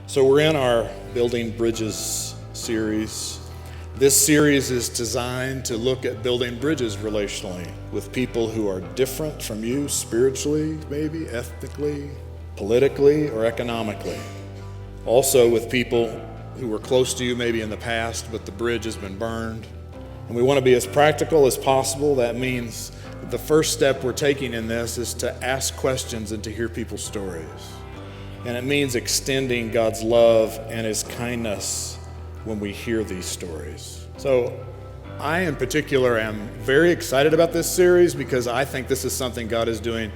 So we're in our Building Bridges series. This series is designed to look at building bridges relationally with people who are different from you spiritually, maybe ethnically, politically, or economically. Also with people who were close to you maybe in the past, but the bridge has been burned. And we want to be as practical as possible. That means the first step we're taking in this is to ask questions and to hear people's stories. And it means extending God's love and His kindness when we hear these stories. So I, in particular, am very excited about this series because I think this is something God is doing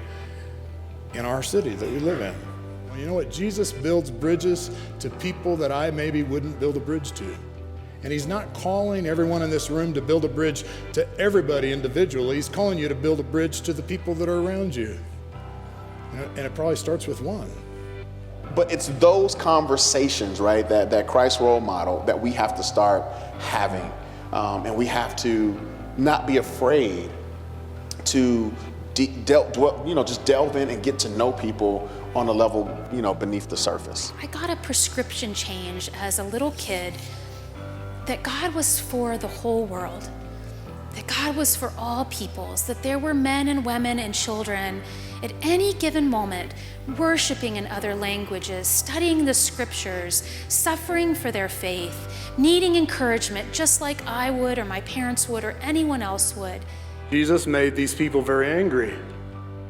in our city that we live in. Well, you know what? Jesus builds bridges to people that I maybe wouldn't build a bridge to. And He's not calling everyone in this room to build a bridge to everybody individually. He's calling you to build a bridge to the people that are around you. And it probably starts with one. But it's those conversations, right, that Christ role model that we have to start having. And we have to not be afraid to just delve in and get to know people on a level, beneath the surface. I got a prescription change as a little kid that God was for the whole world, that God was for all peoples, that there were men and women and children at any given moment worshiping in other languages, studying the scriptures, suffering for their faith, needing encouragement just like I would or my parents would or anyone else would. Jesus made these people very angry.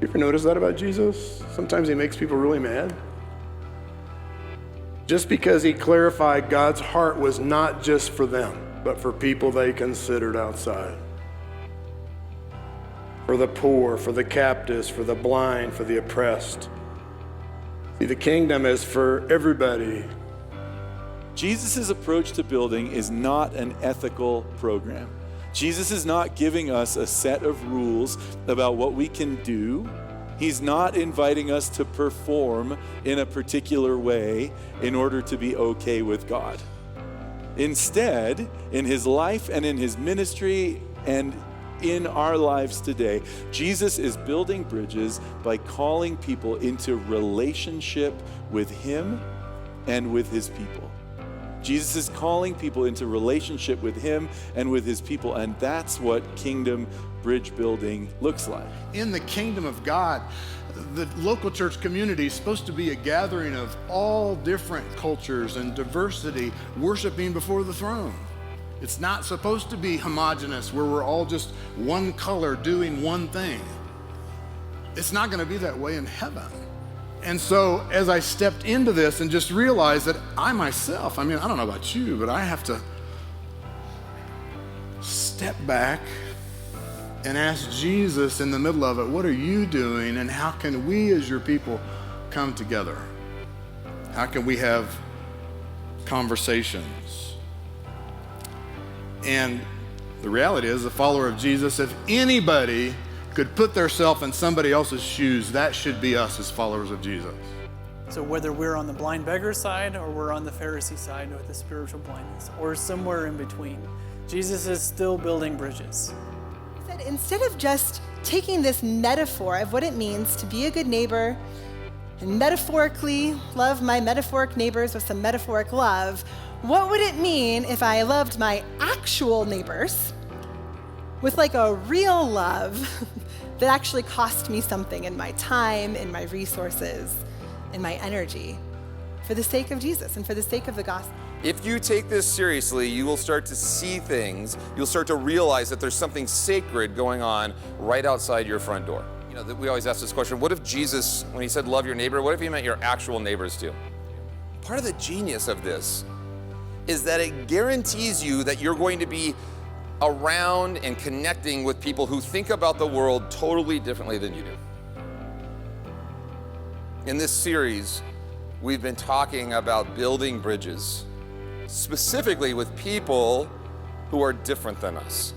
You ever notice that about Jesus? Sometimes He makes people really mad. Just because He clarified God's heart was not just for them, but for people they considered outside. For the poor, for the captives, for the blind, for the oppressed. See, the kingdom is for everybody. Jesus' approach to building is not an ethical program. Jesus is not giving us a set of rules about what we can do. He's not inviting us to perform in a particular way in order to be okay with God. Instead, in His life and in His ministry and in our lives today, Jesus is building bridges by calling people into relationship with Him and with His people. Jesus is calling people into relationship with Him and with His people, and that's what kingdom bridge building looks like. In the kingdom of God, the local church community is supposed to be a gathering of all different cultures and diversity worshiping before the throne. It's not supposed to be homogenous where we're all just one color doing one thing. It's not going to be that way in heaven. And so as I stepped into this and just realized that I myself, I don't know about you, but I have to step back and ask Jesus in the middle of it, what are you doing and how can we as your people come together? How can we have conversations? And the reality is, a follower of Jesus, if anybody could put themselves in somebody else's shoes, that should be us as followers of Jesus. So whether we're on the blind beggar side or we're on the Pharisee side with the spiritual blindness or somewhere in between, Jesus is still building bridges. Instead of just taking this metaphor of what it means to be a good neighbor and metaphorically love my metaphoric neighbors with some metaphoric love, what would it mean if I loved my actual neighbors with like a real love that actually cost me something in my time, in my resources, in my energy, for the sake of Jesus and for the sake of the gospel? If you take this seriously, you will start to see things. You'll start to realize that there's something sacred going on right outside your front door. We always ask this question, what if Jesus, when He said love your neighbor, what if He meant your actual neighbors too? Part of the genius of this is that it guarantees you that you're going to be around and connecting with people who think about the world totally differently than you do. In this series, we've been talking about building bridges, specifically with people who are different than us.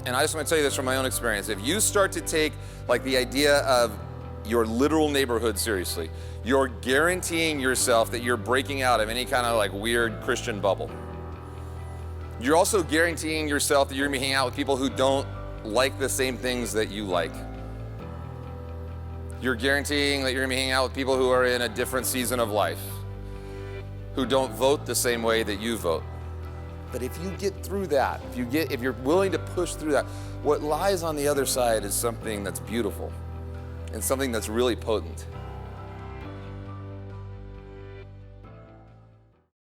And I just want to tell you this from my own experience. If you start to take the idea of your literal neighborhood seriously, you're guaranteeing yourself that you're breaking out of any kind of weird Christian bubble. You're also guaranteeing yourself that you're gonna be hanging out with people who don't like the same things that you like. You're guaranteeing that you're gonna be hanging out with people who are in a different season of life. who don't vote the same way that you vote. But if you get through that, if you're willing to push through that, what lies on the other side is something that's beautiful and something that's really potent.